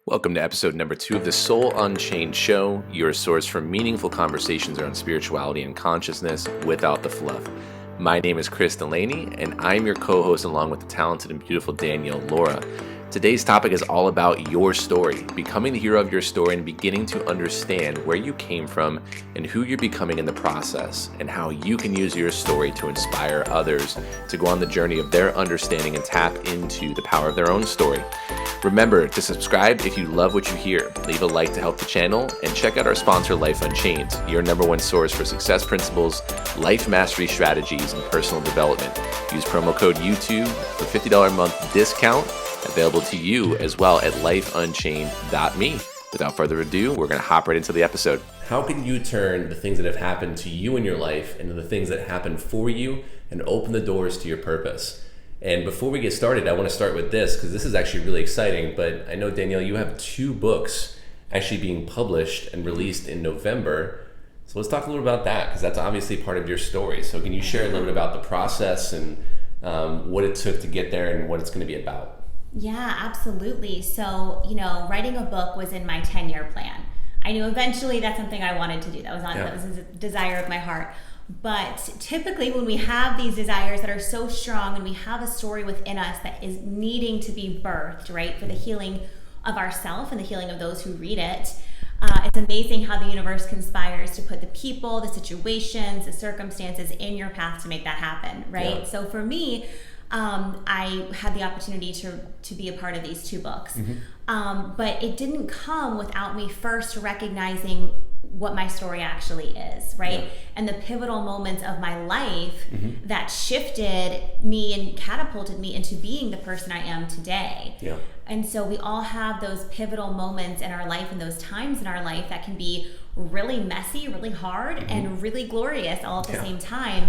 Welcome to episode number 2 of the Soul Unchained Show, your source for meaningful conversations around spirituality and consciousness without the fluff. My name is Chris and I'm your co-host along with the talented and beautiful Danielle Laura. Today's topic is all about your story, becoming the hero of your story and beginning to understand where you came from and who you're becoming in the process, and how you can use your story to inspire others to go on the journey of their understanding and tap into the power of their own story. Remember to subscribe if you love what you hear, leave a like to help the channel, and check out our sponsor Life Unchained, your number one source for success principles, life mastery strategies, and personal development. Use promo code YouTube for $50 a month discount, available to you as well at lifeunchained.me. Without further ado, we're going to hop right into the episode. How can you turn the things that have happened to you in your life into the things that happen for you and open the doors to your purpose? And before we get started, I want to start with this because this is actually really exciting. But I know, Danielle, you have 2 books actually being published and released in November. So let's talk a little about that, because that's obviously part of your story. So can you share a little bit about the process and what it took to get there and what it's going to be about? Yeah, absolutely. So, writing a book was in my 10-year plan. I knew eventually that's something I wanted to do. That was a desire of my heart. But typically when we have these desires that are so strong and we have a story within us that is needing to be birthed, right, for the healing of ourselves and the healing of those who read it, it's amazing how the universe conspires to put the people, the situations, the circumstances in your path to make that happen, right? Yeah. So for me, I had the opportunity to be a part of these 2 books. Mm-hmm. But it didn't come without me first recognizing what my story actually is, right? Yeah. And the pivotal moments of my life mm-hmm. that shifted me and catapulted me into being the person I am today. Yeah. And so we all have those pivotal moments in our life and those times in our life that can be really messy, really hard, mm-hmm. and really glorious all at the same time.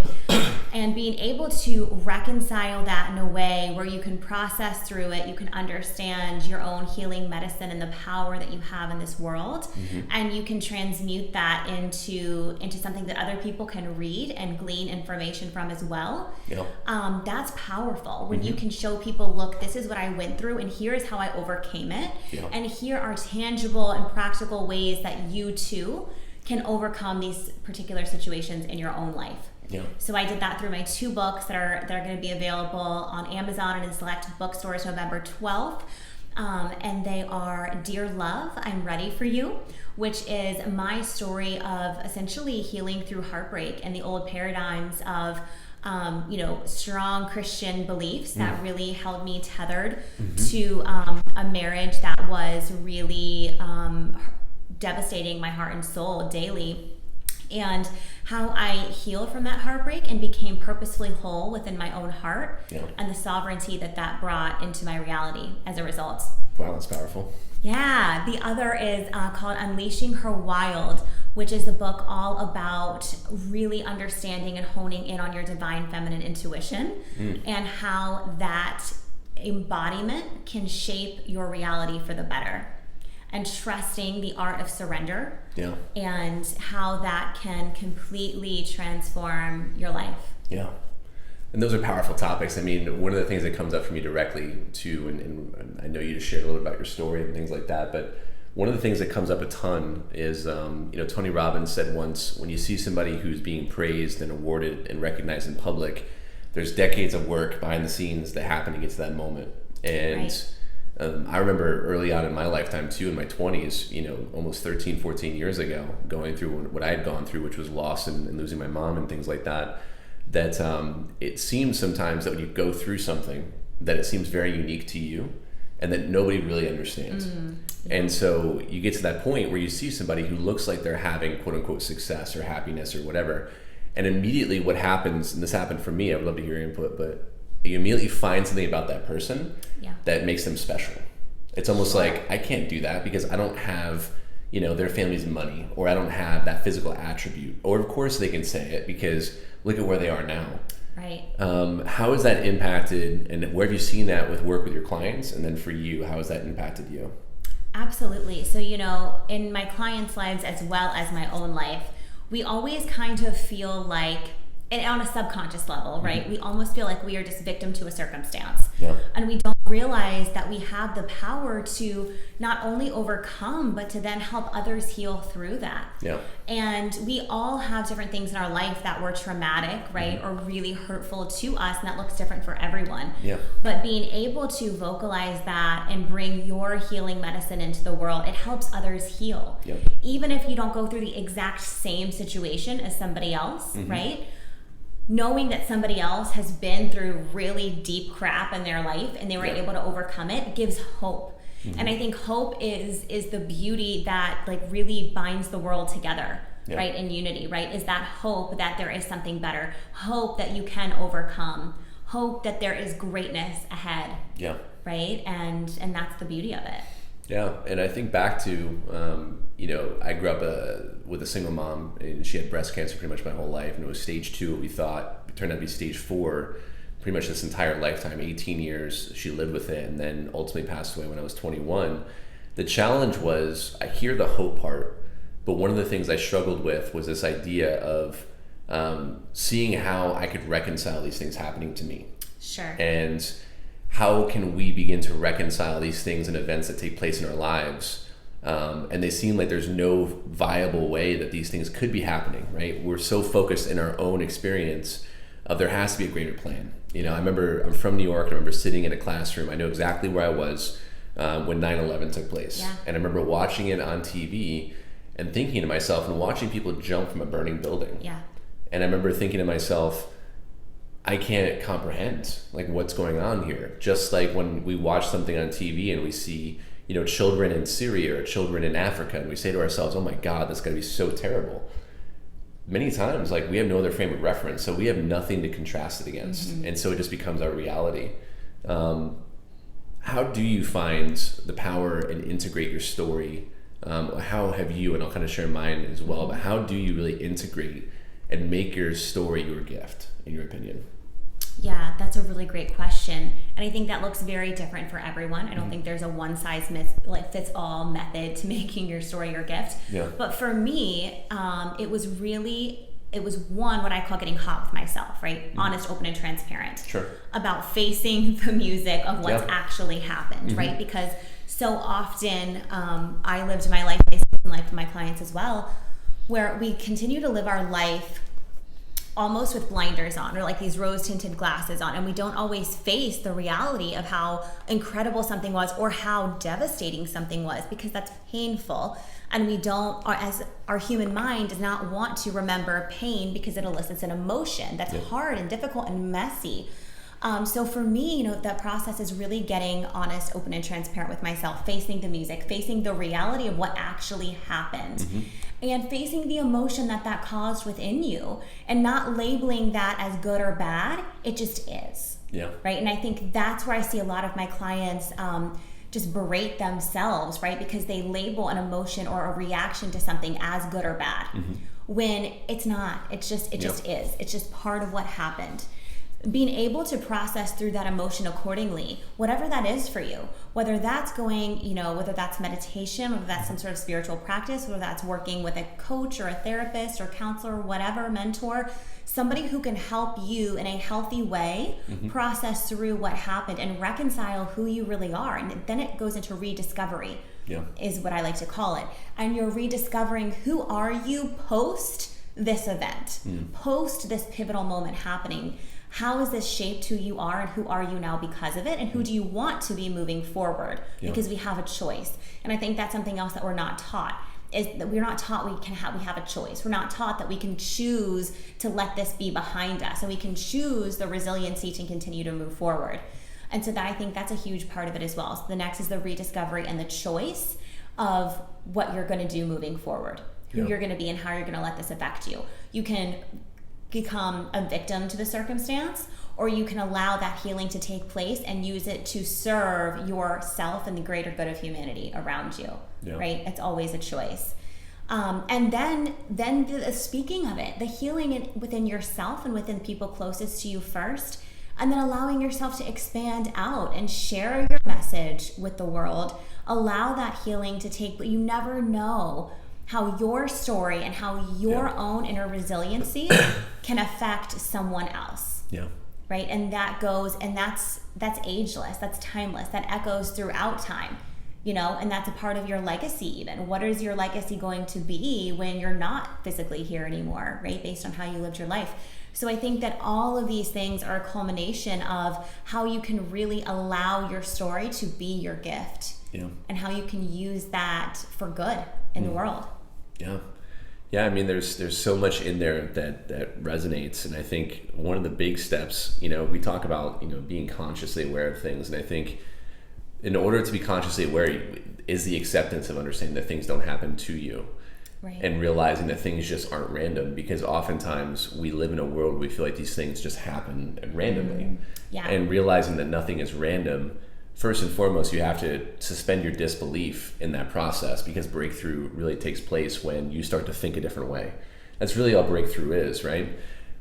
And being able to reconcile that in a way where you can process through it, you can understand your own healing medicine and the power that you have in this world, mm-hmm. and you can transmute that into something that other people can read and glean information from as well. Yeah. That's powerful when mm-hmm. you can show people, look, this is what I went through and here is how I overcame it. Yeah. And here are tangible and practical ways that you too can overcome these particular situations in your own life. Yeah. So I did that through my 2 books that are going to be available on Amazon and in select bookstores November 12th. And they are Dear Love, I'm Ready for You, which is my story of essentially healing through heartbreak and the old paradigms of strong Christian beliefs that really held me tethered mm-hmm. to a marriage that was really devastating my heart and soul daily, and how I healed from that heartbreak and became purposefully whole within my own heart, and the sovereignty that brought into my reality as a result. Wow, that's powerful. Yeah. The other is called Unleashing Her Wild, which is a book all about really understanding and honing in on your divine feminine intuition and how that embodiment can shape your reality for the better, and trusting the art of surrender, and how that can completely transform your life. Yeah. And those are powerful topics. I mean, one of the things that comes up for me directly too, and I know you just shared a little about your story and things like that, but one of the things that comes up a ton is, Tony Robbins said once, when you see somebody who's being praised and awarded and recognized in public, there's decades of work behind the scenes that happen to get to that moment. And right. I remember early on in my lifetime too, in my 20s, almost 13, 14 years ago, going through what I had gone through, which was loss and losing my mom and things like that, that it seems sometimes that when you go through something, that it seems very unique to you and that nobody really understands. And so you get to that point where you see somebody who looks like they're having quote unquote success or happiness or whatever, and immediately what happens, and this happened for me, I would love to hear your input, but you immediately find something about that person that makes them special. It's almost like, I can't do that because I don't have, their family's money, or I don't have that physical attribute. Or of course they can say it because look at where they are now. Right. How has that impacted, and where have you seen that with work with your clients? And then for you, how has that impacted you? Absolutely. So, in my clients' lives as well as my own life, we always kind of feel like and on a subconscious level, right? We almost feel like we are just victim to a circumstance. Yeah. And we don't realize that we have the power to not only overcome, but to then help others heal through that. Yeah. And we all have different things in our life that were traumatic, right? Or really hurtful to us, and that looks different for everyone. Yeah. But being able to vocalize that and bring your healing medicine into the world, it helps others heal. Yeah. Even if you don't go through the exact same situation as somebody else, right? Knowing that somebody else has been through really deep crap in their life and they were able to overcome it gives hope. And I think hope is the beauty that like really binds the world together, right? In unity, right? Is that hope that there is something better, hope that you can overcome, hope that there is greatness ahead, right? And that's the beauty of it. Yeah, and I think back to, I grew up with a single mom, and she had breast cancer pretty much my whole life, and it was stage 2, what we thought. It turned out to be stage 4, pretty much this entire lifetime, 18 years she lived with it, and then ultimately passed away when I was 21. The challenge was, I hear the hope part, but one of the things I struggled with was this idea of seeing how I could reconcile these things happening to me. Sure. And how can we begin to reconcile these things and events that take place in our lives? And they seem like there's no viable way that these things could be happening, right? We're so focused in our own experience of there has to be a greater plan. I remember, I'm from New York, and I remember sitting in a classroom. I know exactly where I was when 9/11 took place. Yeah. And I remember watching it on TV and thinking to myself, and watching people jump from a burning building. Yeah. And I remember thinking to myself, I can't comprehend like what's going on here. Just like when we watch something on TV and we see, children in Syria or children in Africa, and we say to ourselves, oh my God, that's gotta be so terrible. Many times, like, we have no other frame of reference, so we have nothing to contrast it against. And so it just becomes our reality. How do you find the power and integrate your story? How have you, and I'll kind of share mine as well, but how do you really integrate and make your story your gift, in your opinion? Yeah, that's a really great question. And I think that looks very different for everyone. I don't think there's a fits all method to making your story your gift. Yeah. But for me, it was one, what I call getting hot with myself, right? Honest, open, and transparent. Sure. About facing the music of what's actually happened, right? Because so often I lived my life, I see life of my clients as well, where we continue to live our life almost with blinders on, or like these rose-tinted glasses on, and we don't always face the reality of how incredible something was or how devastating something was, because that's painful, and we don't, or as our human mind does not want to remember pain because it elicits an emotion that's hard and difficult and messy. So for me, that process is really getting honest, open, and transparent with myself, facing the music, facing the reality of what actually happened, and facing the emotion that caused within you, and not labeling that as good or bad. It just is. Yeah. Right. And I think that's where I see a lot of my clients just berate themselves, right? Because they label an emotion or a reaction to something as good or bad, when it's not. It just is. It's just part of what happened. Being able to process through that emotion accordingly, whatever that is for you, whether that's going, whether that's meditation, whether that's some sort of spiritual practice, whether that's working with a coach or a therapist or counselor, whatever, mentor, somebody who can help you in a healthy way process through what happened and reconcile who you really are. And then it goes into rediscovery, is what I like to call it. And you're rediscovering, who are you post this event, post this pivotal moment happening. How has this shaped who you are, and who are you now because of it, and who do you want to be moving forward? Because we have a choice. And I think that's something else that we're not taught, is that we're not taught we have a choice. We're not taught that we can choose to let this be behind us, and we can choose the resiliency to continue to move forward. And so I think that's a huge part of it as well. So the next is the rediscovery and the choice of what you're going to do moving forward, who you're going to be, and how you're going to let this affect you. You can become a victim to the circumstance, or you can allow that healing to take place and use it to serve yourself and the greater good of humanity around you, right? It's always a choice. And then the speaking of it, the healing within yourself and within people closest to you first, and then allowing yourself to expand out and share your message with the world. Allow that healing to take, but you never know how your story and how your own inner resiliency can affect someone else. Yeah. Right? And that goes, and that's ageless, that's timeless, that echoes throughout time, you know, and that's a part of your legacy even. What is your legacy going to be when you're not physically here anymore, right? Based on how you lived your life. So I think that all of these things are a culmination of how you can really allow your story to be your gift. Yeah. And how you can use that for good in the world. Yeah. Yeah, I mean, there's so much in there that resonates, and I think one of the big steps, you know, we talk about, you know, being consciously aware of things, and I think in order to be consciously aware is the acceptance of understanding that things don't happen to you, right, and realizing that things just aren't random, because oftentimes we live in a world where we feel like these things just happen randomly, and realizing that nothing is random. First and foremost, you have to suspend your disbelief in that process, because breakthrough really takes place when you start to think a different way. That's really all breakthrough is, right?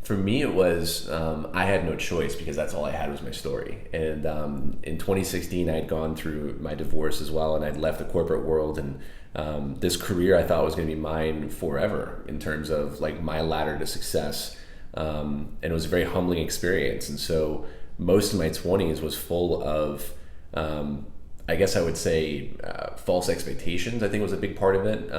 For me, it was, I had no choice, because that's all I had was my story. And in 2016, I had gone through my divorce as well, and I'd left the corporate world, and this career I thought was going to be mine forever in terms of like my ladder to success. And it was a very humbling experience. And so most of my 20s was full of, I guess I would say false expectations, I think was a big part of it.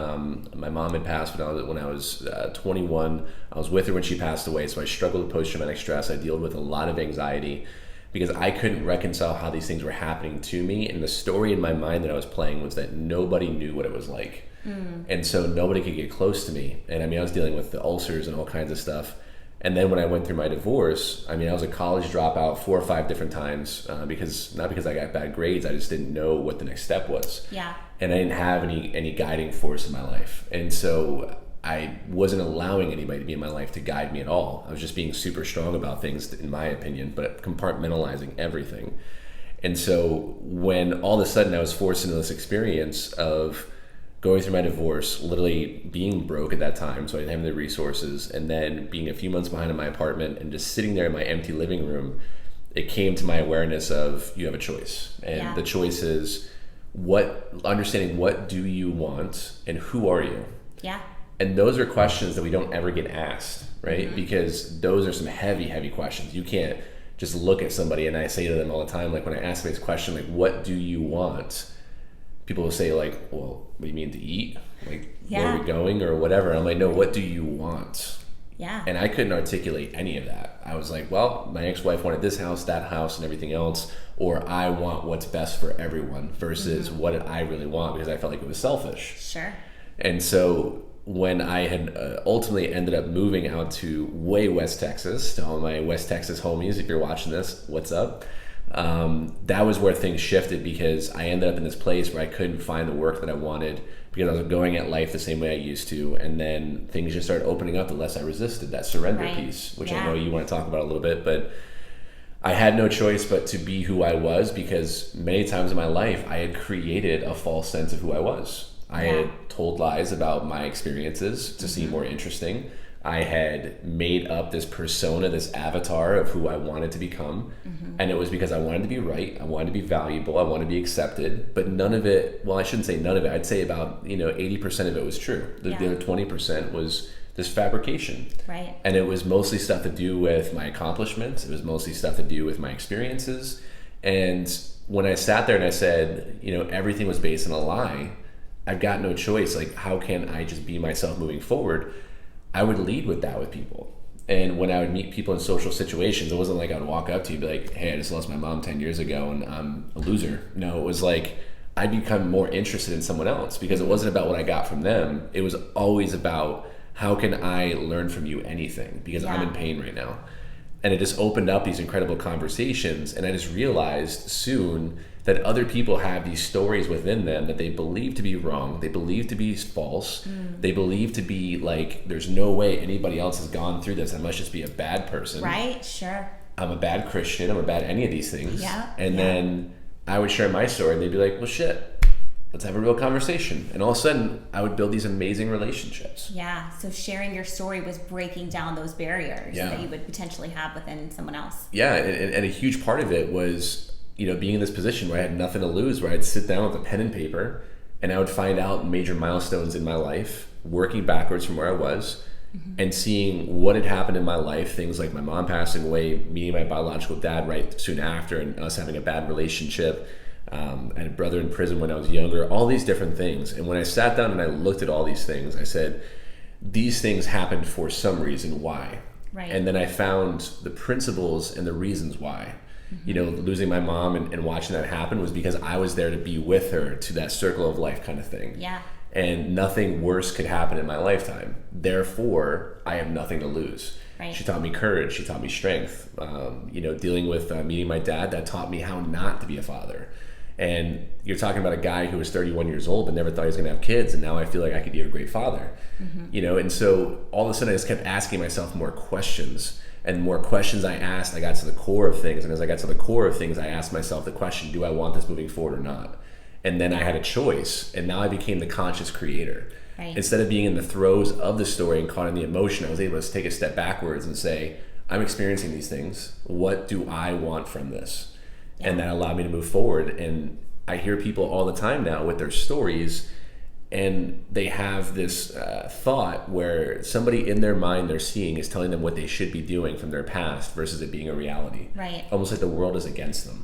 My mom had passed when I was 21. I was with her when she passed away, so I struggled with post-traumatic stress. I dealt with a lot of anxiety because I couldn't reconcile how these things were happening to me. And the story in my mind that I was playing was that nobody knew what it was like. And so nobody could get close to me. And I mean, I was dealing with the ulcers and all kinds of stuff. And then when I went through my divorce, I mean, I was a college dropout 4 or 5 different times not because I got bad grades. I just didn't know what the next step was. Yeah. And I didn't have any guiding force in my life. And so I wasn't allowing anybody to be in my life to guide me at all. I was just being super strong about things, in my opinion, but compartmentalizing everything. And so when all of a sudden I was forced into this experience of going through my divorce, literally being broke at that time, so I didn't have the resources, and then being a few months behind in my apartment and just sitting there in my empty living room, it came to my awareness of, you have a choice. And the choice is understanding what do you want and who are you? Yeah. And those are questions that we don't ever get asked, right? Because those are some heavy, heavy questions. You can't just look at somebody, and I say to them all the time, like when I ask them this question, like, what do you want? People will say like, well, what do you mean, to eat? Like, where are we going or whatever? And I'm like, no, what do you want? Yeah. And I couldn't articulate any of that. I was like, well, my ex-wife wanted this house, that house, and everything else, or I want what's best for everyone versus what did I really want, because I felt like it was selfish. Sure. And so when I had ultimately ended up moving out to way West Texas, to all my West Texas homies, if you're watching this, what's up? That was where things shifted, because I ended up in this place where I couldn't find the work that I wanted because I was going at life the same way I used to, and then things just started opening up the less I resisted, that surrender piece, which I know you want to talk about a little bit, but I had no choice but to be who I was, because many times in my life I had created a false sense of who I was. I had told lies about my experiences to seem more interesting. I had made up this persona, this avatar of who I wanted to become. And it was because I wanted to be right, I wanted to be valuable, I wanted to be accepted. But none of it, well, I shouldn't say none of it, I'd say about 80% of it was true. The other 20% was this fabrication. Right. And it was mostly stuff to do with my accomplishments. It was mostly stuff to do with my experiences. And when I sat there and I said, everything was based on a lie, I've got no choice. Like, how can I just be myself moving forward? I would lead with that with people. And when I would meet people in social situations, it wasn't like I'd walk up to you and be like, hey, I just lost my mom 10 years ago and I'm a loser. No, it was like I'd become more interested in someone else, because it wasn't about what I got from them. It was always about, how can I learn from you anything? Because I'm in pain right now. And it just opened up these incredible conversations. And I just realized soon that other people have these stories within them that they believe to be wrong, they believe to be false, they believe to be like, there's no way anybody else has gone through this, I must just be a bad person. Right, sure. I'm a bad Christian, I'm a bad any of these things. Yeah. And then I would share my story and they'd be like, well, shit, let's have a real conversation. And all of a sudden I would build these amazing relationships. Yeah, so sharing your story was breaking down those barriers that you would potentially have within someone else. Yeah, and a huge part of it was, being in this position where I had nothing to lose, where I'd sit down with a pen and paper and I would find out major milestones in my life, working backwards from where I was and seeing what had happened in my life, things like my mom passing away, meeting my biological dad right soon after, and us having a bad relationship. I had a brother in prison when I was younger, all these different things. And when I sat down and I looked at all these things, I said, these things happened for some reason. Why? Right. And then I found the principles and the reasons why. You know, losing my mom and watching that happen was because I was there to be with her, to that circle of life kind of thing. Yeah. And nothing worse could happen in my lifetime. Therefore, I have nothing to lose. Right. She taught me courage. She taught me strength. You know, dealing with meeting my dad, that taught me how not to be a father. And you're talking about a guy who was 31 years old but never thought he was going to have kids, and now I feel like I could be a great father. You know, and so all of a sudden I just kept asking myself more questions. And more questions I asked, I got to the core of things. And as I got to the core of things, I asked myself the question, do I want this moving forward or not? And then I had a choice, and now I became the conscious creator. Right. Instead of being in the throes of the story and caught in the emotion, I was able to take a step backwards and say, I'm experiencing these things. What do I want from this? Yeah. And that allowed me to move forward. And I hear people all the time now with their stories, and they have this thought where somebody in their mind they're seeing is telling them what they should be doing from their past versus it being a reality. Right. Almost like the world is against them.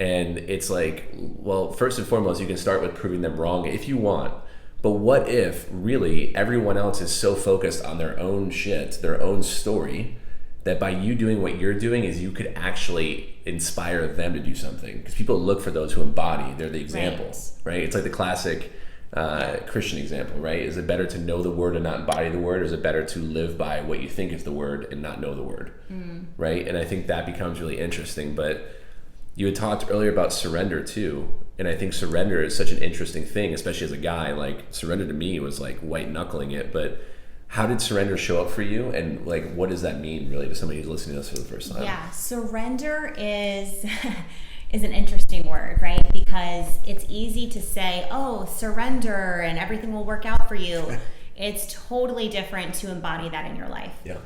And it's like, well, first and foremost, you can start with proving them wrong if you want. But what if really everyone else is so focused on their own shit, their own story, that by you doing what you're doing is you could actually inspire them to do something? Because people look for those who embody. They're the examples, right? It's like the classic Christian example, right? Is it better to know the word and not embody the word, or is it better to live by what you think is the word and not know the word, right? And I think that becomes really interesting. But you had talked earlier about surrender too, and I think surrender is such an interesting thing, especially as a guy. Like, surrender to me was like white knuckling it. But how did surrender show up for you, and like what does that mean really to somebody who's listening to us for the first time? Yeah, surrender is is an interesting word, right? Because it's easy to say, oh, surrender and everything will work out for you. It's totally different to embody that in your life. Yeah.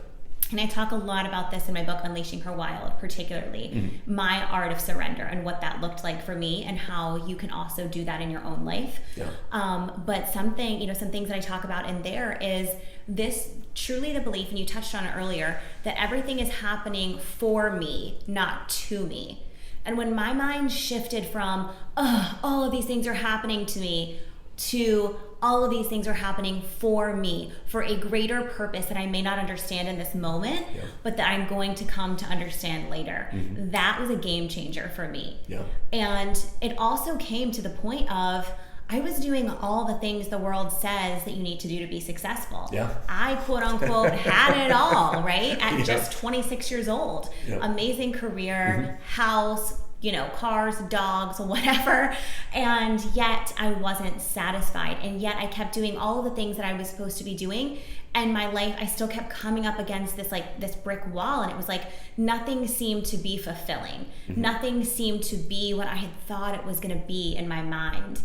And I talk a lot about this in my book, Unleashing Her Wild, particularly my art of surrender and what that looked like for me, and how you can also do that in your own life. Yeah. But some things that I talk about in there is this truly the belief, and you touched on it earlier, that everything is happening for me, not to me. And when my mind shifted from, all of these things are happening to me, to all of these things are happening for me, for a greater purpose that I may not understand in this moment, but that I'm going to come to understand later. That was a game changer for me. Yeah. And it also came to the point of, I was doing all the things the world says that you need to do to be successful. Yeah. I quote unquote had it all, right? At just 26 years old. Yeah. Amazing career, house, cars, dogs, whatever. And yet I wasn't satisfied. And yet I kept doing all of the things that I was supposed to be doing. And my life, I still kept coming up against this brick wall. And it was like, nothing seemed to be fulfilling. Nothing seemed to be what I had thought it was going to be in my mind.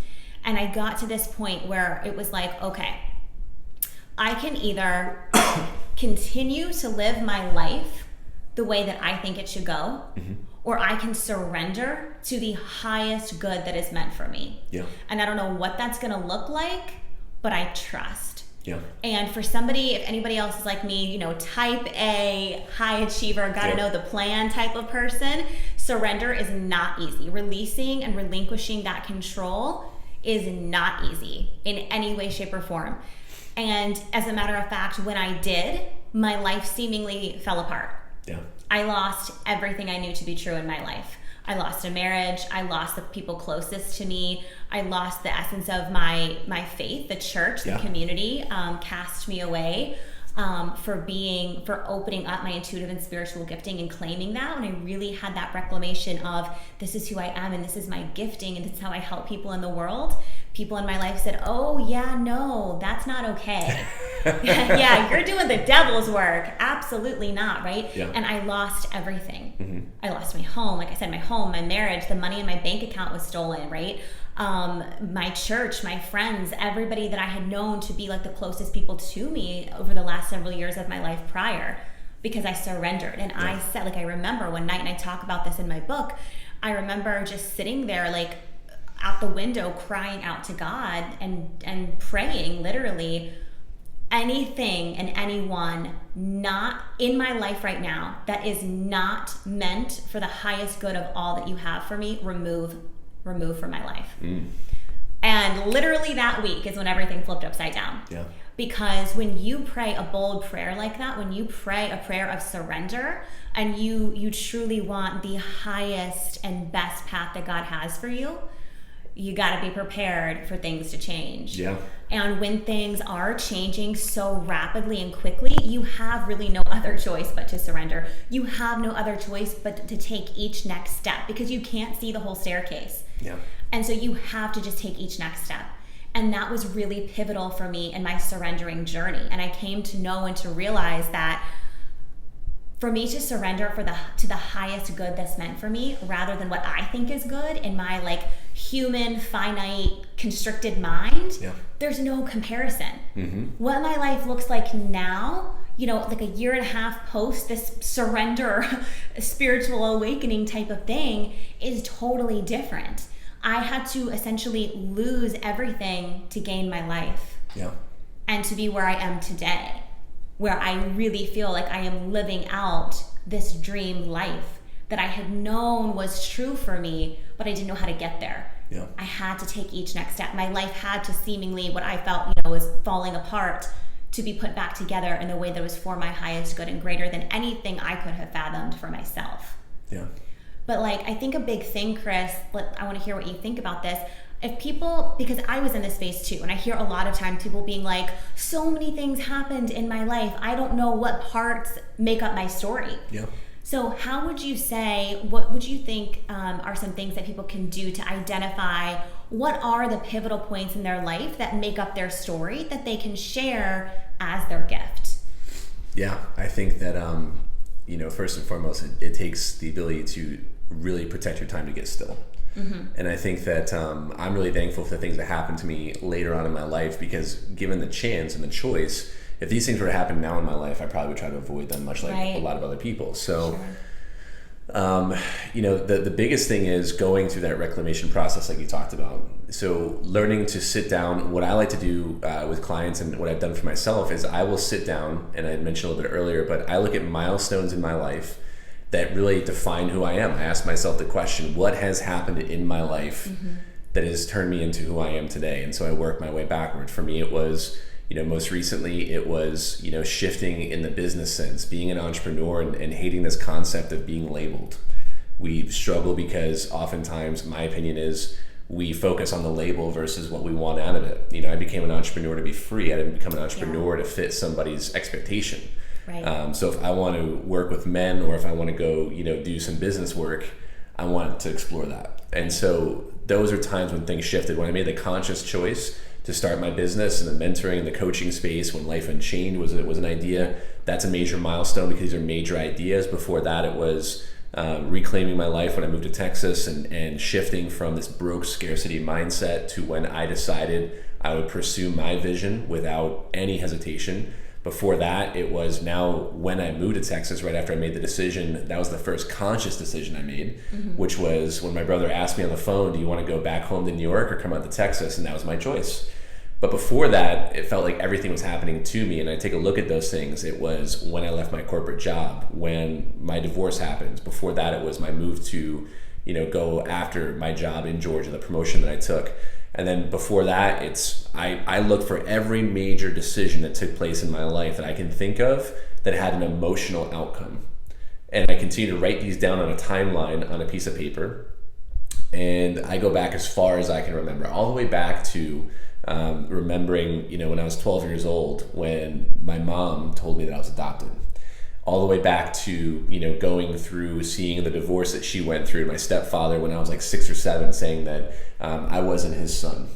And I got to this point where it was like, okay, I can either continue to live my life the way that I think it should go, or I can surrender to the highest good that is meant for me. Yeah. And I don't know what that's gonna look like, but I trust. Yeah. And for somebody, if anybody else is like me, type A, high achiever, gotta know the plan type of person, surrender is not easy. Releasing and relinquishing that control is not easy in any way, shape, or form. And as a matter of fact, when I did, my life seemingly fell apart. Yeah. I lost everything I knew to be true in my life. I lost a marriage. I lost the people closest to me. I lost the essence of my faith, the church, the community, cast me away for opening up my intuitive and spiritual gifting and claiming that. And I really had that reclamation of, this is who I am and this is my gifting and this is how I help people in the world. People in my life said, oh yeah, no, that's not okay. Yeah, you're doing the devil's work. Absolutely not, right? Yeah. And I lost everything. I lost my home. Like I said, my home, my marriage, the money in my bank account was stolen, right? My church, my friends, everybody that I had known to be like the closest people to me over the last several years of my life prior, because I surrendered. And I said, I remember one night, and I talk about this in my book, I remember just sitting there out the window crying out to God and praying literally, anything and anyone not in my life right now that is not meant for the highest good of all that you have for me, remove from my life. And literally that week is when everything flipped upside down. Yeah. Because when you pray a bold prayer like that, when you pray a prayer of surrender, and you truly want the highest and best path that God has for you, you got to be prepared for things to change. Yeah. And when things are changing so rapidly and quickly, you have really no other choice but to surrender. You have no other choice but to take each next step, because you can't see the whole staircase. Yeah. And so you have to just take each next step. And that was really pivotal for me in my surrendering journey. And I came to know and to realize that for me to surrender to the highest good that's meant for me, rather than what I think is good in my like human, finite, constricted mind, there's no comparison. What my life looks like now, like a year and a half post this surrender, spiritual awakening type of thing, is totally different. I had to essentially lose everything to gain my life. Yeah. And to be where I am today, where I really feel like I am living out this dream life that I had known was true for me, but I didn't know how to get there. Yeah. I had to take each next step. My life had to seemingly, what I felt, was falling apart, to be put back together in a way that was for my highest good and greater than anything I could have fathomed for myself. Yeah. But I think a big thing, Chris, I want to hear what you think about this. If people, because I was in this phase too, and I hear a lot of times people being like, so many things happened in my life, I don't know what parts make up my story. Yeah. So how would you say, what would you think are some things that people can do to identify what are the pivotal points in their life that make up their story that they can share as their gift? Yeah, I think that, first and foremost, it takes the ability to really protect your time to get still. And I think that I'm really thankful for the things that happened to me later on in my life, because given the chance and the choice, if these things were to happen now in my life, I probably would try to avoid them, much like a lot of other people. So, the biggest thing is going through that reclamation process like you talked about. So learning to sit down. What I like to do with clients, and what I've done for myself, is I will sit down, and I mentioned a little bit earlier, but I look at milestones in my life that really define who I am. I ask myself the question, what has happened in my life that has turned me into who I am today? And so I work my way backward. For me, it was, most recently it was, shifting in the business sense, being an entrepreneur and hating this concept of being labeled. We struggle because oftentimes, my opinion is, we focus on the label versus what we want out of it. I became an entrepreneur to be free. I didn't become an entrepreneur to fit somebody's expectation. Right. So if I want to work with men, or if I want to go, do some business work, I want to explore that. And so those are times when things shifted. When I made the conscious choice to start my business and the mentoring and the coaching space, when Life Unchained was an idea, that's a major milestone, because these are major ideas. Before that, it was reclaiming my life when I moved to Texas, and shifting from this broke scarcity mindset to when I decided I would pursue my vision without any hesitation. Before that, it was now when I moved to Texas, right after I made the decision, that was the first conscious decision I made, which was when my brother asked me on the phone, do you want to go back home to New York or come out to Texas? And that was my choice. But before that, it felt like everything was happening to me. And I take a look at those things. It was when I left my corporate job, when my divorce happened. Before that, it was my move to, go after my job in Georgia, the promotion that I took. And then before that, I look for every major decision that took place in my life that I can think of that had an emotional outcome. And I continue to write these down on a timeline on a piece of paper. And I go back as far as I can remember, all the way back to remembering, when I was 12 years old, when my mom told me that I was adopted. All the way back to, going through seeing the divorce that she went through, my stepfather when I was like 6 or 7 saying that I wasn't his son.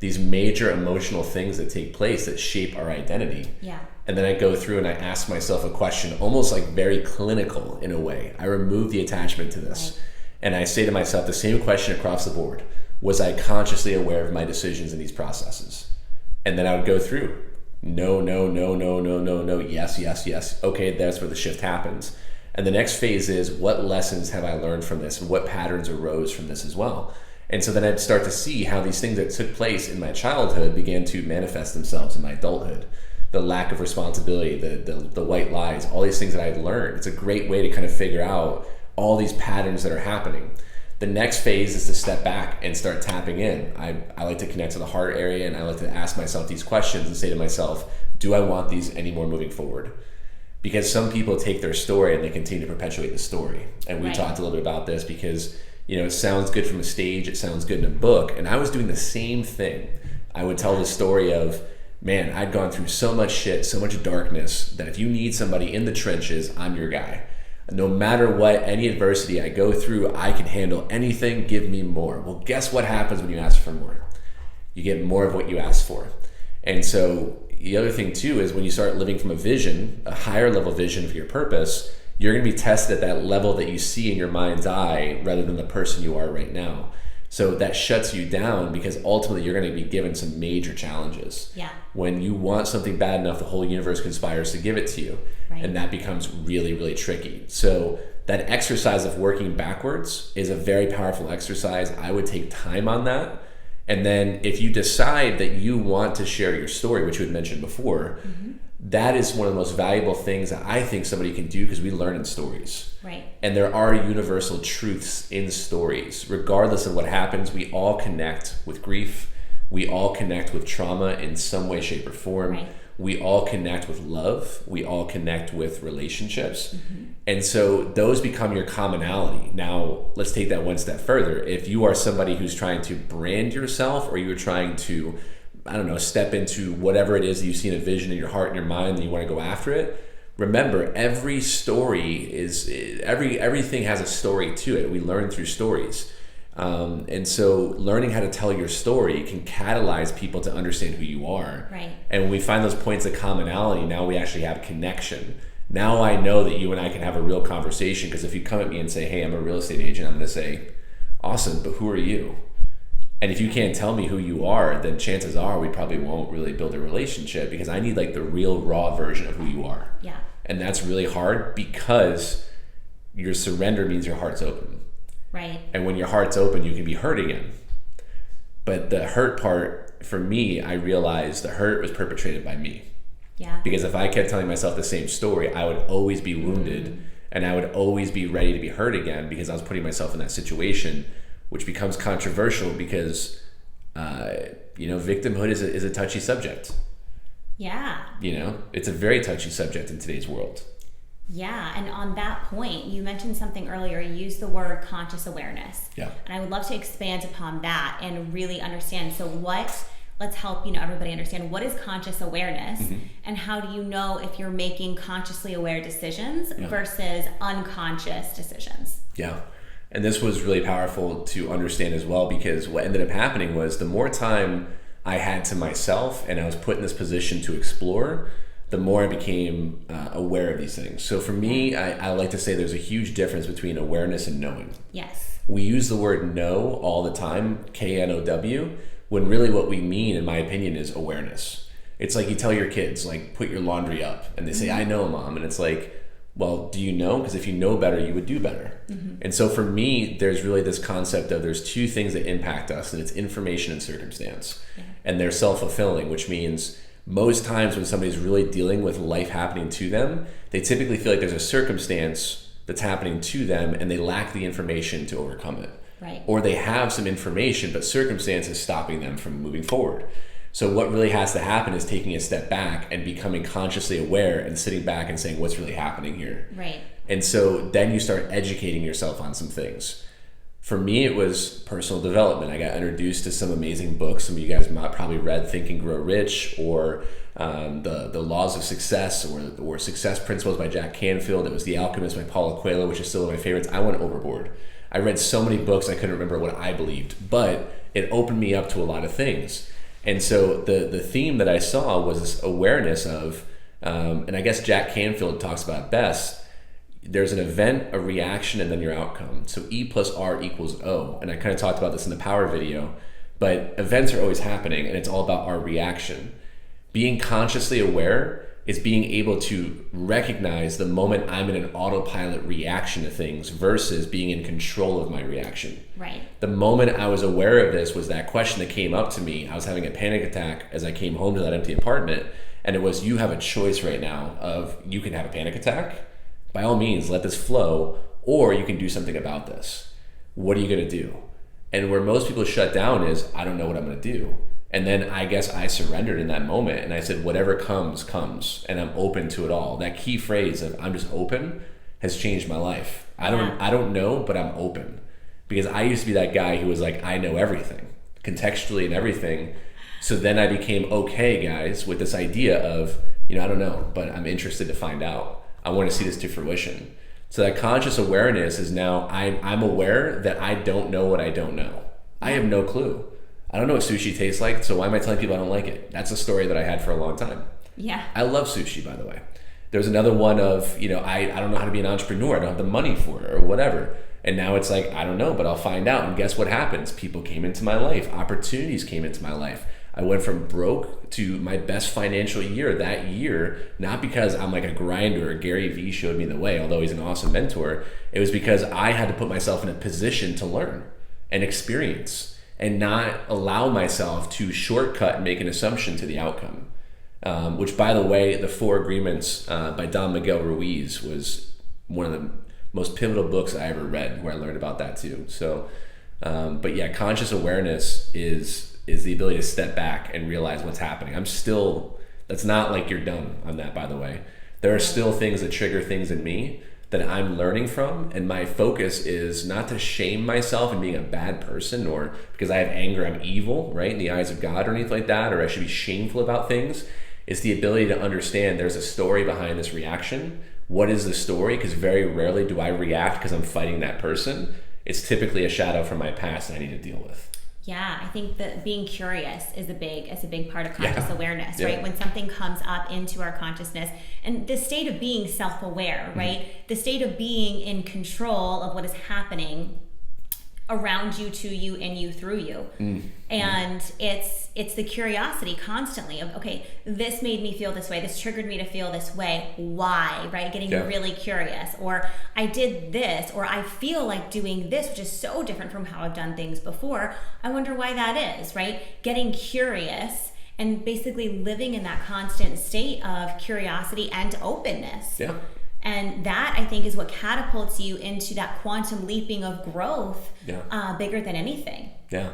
These major emotional things that take place that shape our identity. Yeah. And then I go through and I ask myself a question, almost like very clinical in a way. I remove the attachment to this. Right. And I say to myself the same question across the board. Was I consciously aware of my decisions in these processes? And then I would go through. No, yes. Okay, that's where the shift happens. And the next phase is, what lessons have I learned from this, and what patterns arose from this as well? And so then I'd start to see how these things that took place in my childhood began to manifest themselves in my adulthood. The lack of responsibility, the white lies, all these things that I had learned. It's a great way to kind of figure out all these patterns that are happening. The next phase is to step back and start tapping in. I like to connect to the heart area, and I like to ask myself these questions and say to myself, do I want these anymore moving forward? Because some people take their story and they continue to perpetuate the story. And we talked a little bit about this because, it sounds good from a stage, it sounds good in a book. And I was doing the same thing. I would tell the story of, man, I'd gone through so much shit, so much darkness, that if you need somebody in the trenches, I'm your guy. No matter what, any adversity I go through, I can handle anything, give me more. Well, guess what happens when you ask for more? You get more of what you ask for. And so the other thing too is when you start living from a vision, a higher level vision for your purpose, you're going to be tested at that level that you see in your mind's eye rather than the person you are right now. So that shuts you down because ultimately you're going to be given some major challenges. Yeah. When you want something bad enough, the whole universe conspires to give it to you. Right. And that becomes really, really tricky. So that exercise of working backwards is a very powerful exercise. I would take time on that. And then if you decide that you want to share your story, which you had mentioned before, that is one of the most valuable things that I think somebody can do because we learn in stories. Right. And there are universal truths in stories. Regardless of what happens, we all connect with grief. We all connect with trauma in some way, shape, or form. Right. We all connect with love. We all connect with relationships. And so those become your commonality. Now, let's take that one step further. If you are somebody who's trying to brand yourself, or you're trying to, step into whatever it is that you see in a vision in your heart and your mind and you want to go after it, remember, every story everything has a story to it. We learn through stories. And so learning how to tell your story can catalyze people to understand who you are. Right. And when we find those points of commonality, now we actually have connection. Now I know that you and I can have a real conversation, because if you come at me and say, hey, I'm a real estate agent, I'm going to say, awesome, but who are you? And if you can't tell me who you are, then chances are we probably won't really build a relationship, because I need like the real raw version of who you are. Yeah. And that's really hard because your surrender means your heart's open. Right. And when your heart's open, you can be hurt again. But the hurt part, for me, I realized the hurt was perpetrated by me. Yeah. Because if I kept telling myself the same story, I would always be wounded and I would always be ready to be hurt again, because I was putting myself in that situation, which becomes controversial because, victimhood is a touchy subject. Yeah. It's a very touchy subject in today's world. Yeah, and on that point, you mentioned something earlier. You used the word conscious awareness. Yeah. And I would love to expand upon that and really understand. So let's help everybody understand, what is conscious awareness, and how do you know if you're making consciously aware decisions versus unconscious decisions? Yeah. And this was really powerful to understand as well, because what ended up happening was the more time I had to myself and I was put in this position to explore, the more I became aware of these things. So for me, I like to say there's a huge difference between awareness and knowing. Yes. We use the word know all the time, K-N-O-W, when really what we mean, in my opinion, is awareness. It's like you tell your kids, like, put your laundry up, and they say, I know, Mom. And it's like, well, do you know? Because if you know better, you would do better. And so for me, there's really this concept of there's two things that impact us, and it's information and circumstance. Yeah. And they're self-fulfilling, which means most times when somebody's really dealing with life happening to them, they typically feel like there's a circumstance that's happening to them and they lack the information to overcome it. Right. Or they have some information, but circumstance is stopping them from moving forward. So what really has to happen is taking a step back and becoming consciously aware and sitting back and saying, what's really happening here? Right. And so then you start educating yourself on some things. For me, it was personal development. I got introduced to some amazing books. Some of you guys might probably read Think and Grow Rich, or the Laws of Success, or Success Principles by Jack Canfield. It was The Alchemist by Paulo Coelho, which is still one of my favorites. I went overboard. I read so many books I couldn't remember what I believed, but it opened me up to a lot of things. And so the theme that I saw was this awareness of, and I guess Jack Canfield talks about best, there's an event, a reaction, and then your outcome. So E plus R equals O. And I kind of talked about this in the power video, but events are always happening and it's all about our reaction. Being consciously aware is being able to recognize the moment I'm in an autopilot reaction to things versus being in control of my reaction. Right. The moment I was aware of this was that question that came up to me. I was having a panic attack as I came home to that empty apartment, and it was, you have a choice right now of, you can have a panic attack, by all means let this flow, or you can do something about this. What are you going to do? And where most people shut down is, I don't know what I'm going to do. And then I guess I surrendered in that moment, and I said, whatever comes, comes, and I'm open to it all. That key phrase of I'm just open has changed my life. I don't know, but I'm open. Because I used to be that guy who was like, I know everything, contextually and everything. So then I became okay, guys, with this idea of, I don't know, but I'm interested to find out. I want to see this to fruition. So that conscious awareness is now, I'm aware that I don't know what I don't know. I have no clue. I don't know what sushi tastes like, so why am I telling people I don't like it? That's a story that I had for a long time. Yeah. I love sushi, by the way. There's another one of, I don't know how to be an entrepreneur. I don't have the money for it or whatever. And now it's like, I don't know, but I'll find out. And guess what happens? People came into my life. Opportunities came into my life. I went from broke to my best financial year that year, not because I'm like a grinder or Gary Vee showed me the way, although he's an awesome mentor. It was because I had to put myself in a position to learn and experience, and not allow myself to shortcut and make an assumption to the outcome. Which, by the way, the 4 Agreements by Don Miguel Ruiz was one of the most pivotal books I ever read, where I learned about that too. So, but yeah, conscious awareness is the ability to step back and realize what's happening. That's not like you're done on that, by the way. There are still things that trigger things in me that I'm learning from, and my focus is not to shame myself and being a bad person, or because I have anger, I'm evil, right, in the eyes of God or anything like that, or I should be shameful about things. It's the ability to understand there's a story behind this reaction. What is the story? Because very rarely do I react because I'm fighting that person. It's typically a shadow from my past that I need to deal with. Yeah, I think that being curious is a big part of conscious awareness, Yeah. right? When something comes up into our consciousness, and the state of being self-aware, right? The state of being in control of what is happening around you, to you, and you through you. And it's the curiosity constantly of, okay, this made me feel this way, this triggered me to feel this way, why, right? Getting really curious, or I did this, or I feel like doing this, which is so different from how I've done things before. I wonder why that is, right? Getting curious and basically living in that constant state of curiosity and openness. Yeah. And that, I think, is what catapults you into that quantum leaping of growth, bigger than anything. Yeah.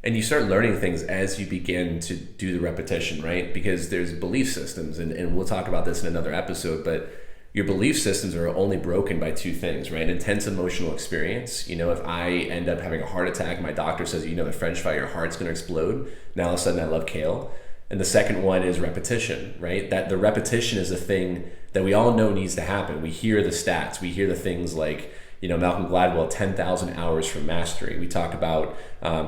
And you start learning things as you begin to do the repetition, right? Because there's belief systems, and we'll talk about this in another episode, but your belief systems are only broken by 2 things, right? Intense emotional experience. If I end up having a heart attack, my doctor says, the French fry, your heart's going to explode. Now all of a sudden I love kale. And the second one is repetition, right? That the repetition is a thing that we all know needs to happen. We hear the stats. We hear the things like, Malcolm Gladwell, 10,000 hours for mastery. We talk about,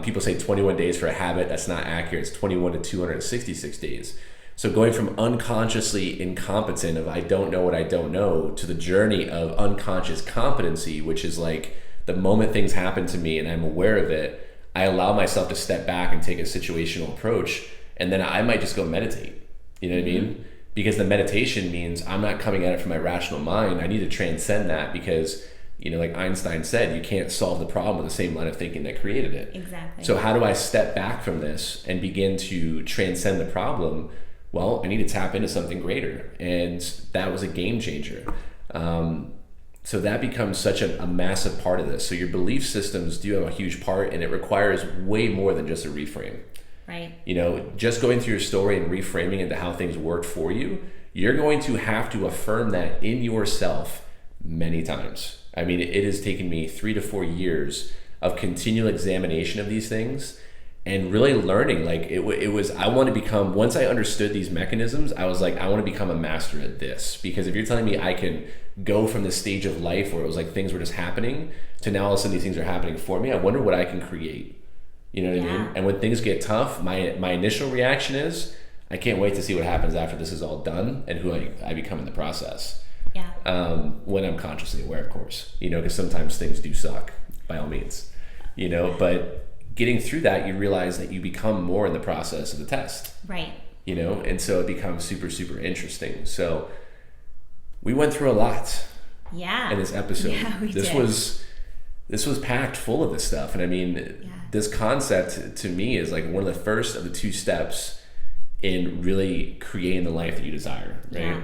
people say 21 days for a habit. That's not accurate. It's 21 to 266 days. So going from unconsciously incompetent of I don't know what I don't know to the journey of unconscious competency, which is like the moment things happen to me and I'm aware of it, I allow myself to step back and take a situational approach. And then I might just go meditate. You know what I mean? Because the meditation means I'm not coming at it from my rational mind. I need to transcend that because, like Einstein said, you can't solve the problem with the same line of thinking that created it. Exactly. So how do I step back from this and begin to transcend the problem? Well, I need to tap into something greater. And that was a game changer. So that becomes such a massive part of this. So your belief systems do have a huge part, and it requires way more than just a reframe. Right. Just going through your story and reframing into how things worked for you, you're going to have to affirm that in yourself many times. I mean, it has taken me 3 to 4 years of continual examination of these things and really learning. Like it was, I want to become, once I understood these mechanisms, I was like, I want to become a master at this. Because if you're telling me I can go from this stage of life where it was like things were just happening to now all of a sudden these things are happening for me, I wonder what I can create. You know what I mean? And when things get tough, my initial reaction is, I can't wait to see what happens after this is all done and who I become in the process. Yeah. When I'm consciously aware, of course, because sometimes things do suck, by all means, but getting through that, you realize that you become more in the process of the test. Right. you know? And so it becomes super, super interesting. So we went through a lot in this episode. Yeah, we did. This was packed full of this stuff. And I mean, this concept to me is like one of the first of the 2 steps in really creating the life that you desire, right? Yeah.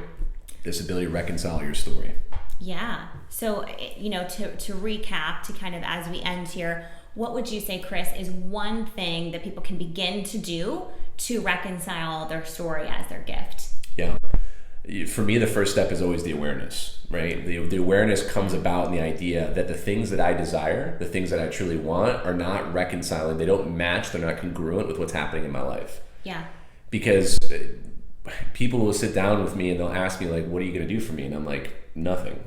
This ability to reconcile your story. Yeah. So, you know, to recap, to kind of as we end here, what would you say, Chris, is one thing that people can begin to do to reconcile their story as their gift? Yeah. For me, the first step is always the awareness, right? The awareness comes about in the idea that the things that I desire, the things that I truly want, are not reconciling. They don't match. They're not congruent with what's happening in my life. Yeah. Because people will sit down with me and they'll ask me, like, what are you going to do for me? And I'm like, nothing.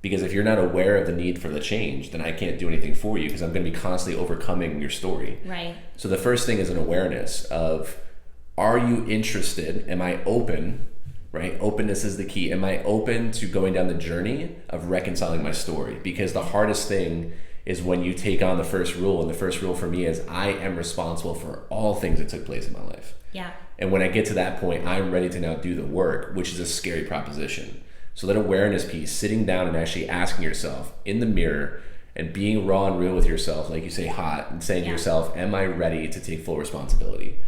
Because if you're not aware of the need for the change, then I can't do anything for you because I'm going to be constantly overcoming your story. Right. So the first thing is an awareness of, are you interested? Am I open? Right? Openness is the key. Am I open to going down the journey of reconciling my story? Because the hardest thing is when you take on the first rule. And the first rule for me is I am responsible for all things that took place in my life. Yeah. And when I get to that point, I'm ready to now do the work, which is a scary proposition. So that awareness piece, sitting down and actually asking yourself in the mirror and being raw and real with yourself, like you say, hot, and saying to yourself, am I ready to take full responsibility?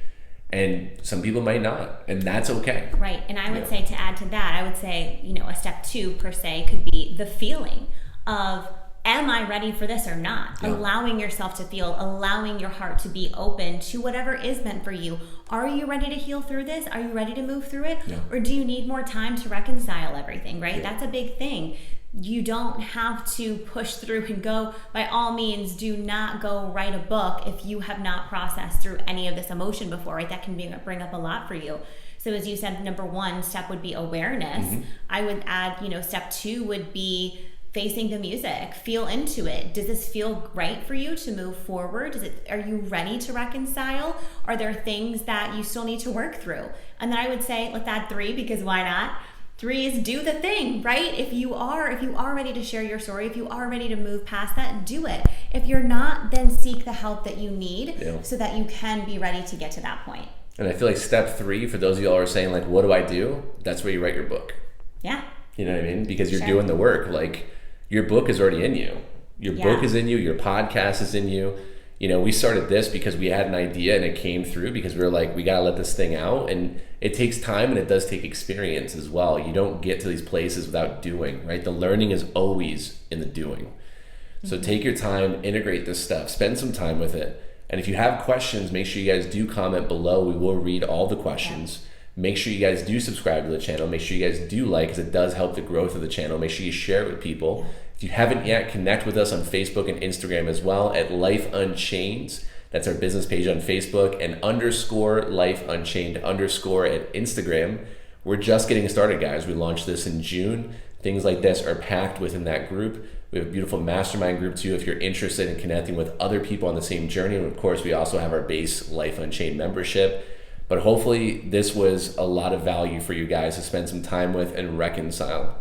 And some people might not, and that's okay. Right. And I would say, to add to that, I would say, you know, a step 2 per se could be the feeling of, am I ready for this or not? Yeah. Allowing yourself to feel, allowing your heart to be open to whatever is meant for you. Are you ready to heal through this? Are you ready to move through it? Yeah. Or do you need more time to reconcile everything, right? Yeah. That's a big thing. You don't have to push through and go. By all means, do not go write a book if you have not processed through any of this emotion before, right? That can bring up a lot for you. So as you said, number 1 step would be awareness. Mm-hmm. I would add, you know, step 2 would be facing the music, feel into it. Does this feel right for you to move forward? Are you ready to reconcile? Are there things that you still need to work through? And then I would say, let's add 3, because why not? 3 is do the thing, right? If you are ready to share your story, if you are ready to move past that, do it. If you're not, then seek the help that you need so that you can be ready to get to that point. And I feel like step 3, for those of y'all who are saying, like, what do I do? That's where you write your book. Yeah. You know what I mean? Because you're doing the work. Like, your book is already in you. Your book is in you. Your podcast is in you. You know, we started this because we had an idea and it came through because we were like, we got to let this thing out. And it takes time and it does take experience as well. You don't get to these places without doing, right? The learning is always in the doing. So take your time, integrate this stuff, spend some time with it. And if you have questions, make sure you guys do comment below. We will read all the questions. Make sure you guys do subscribe to the channel. Make sure you guys do like, because it does help the growth of the channel. Make sure you share it with people. If you haven't yet, connect with us on Facebook and Instagram as well at Life Unchained. That's our business page on Facebook, and _Life Unchained_ at Instagram. We're just getting started, guys. We launched this in June. Things like this are packed within that group. We have a beautiful mastermind group too if you're interested in connecting with other people on the same journey. And of course, we also have our base Life Unchained membership. But hopefully this was a lot of value for you guys to spend some time with and reconcile.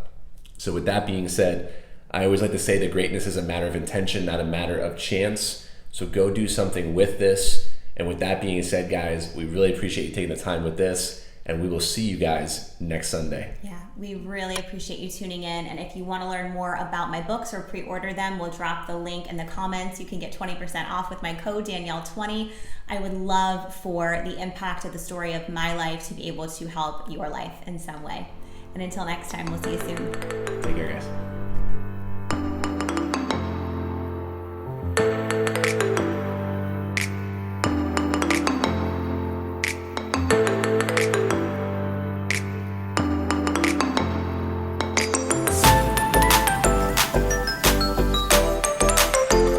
So with that being said, I always like to say that greatness is a matter of intention, not a matter of chance. So go do something with this. And with that being said, guys, we really appreciate you taking the time with this. And we will see you guys next Sunday. Yeah, we really appreciate you tuning in. And if you want to learn more about my books or pre-order them, we'll drop the link in the comments. You can get 20% off with my code Danielle20. I would love for the impact of the story of my life to be able to help your life in some way. And until next time, we'll see you soon. Take care, guys.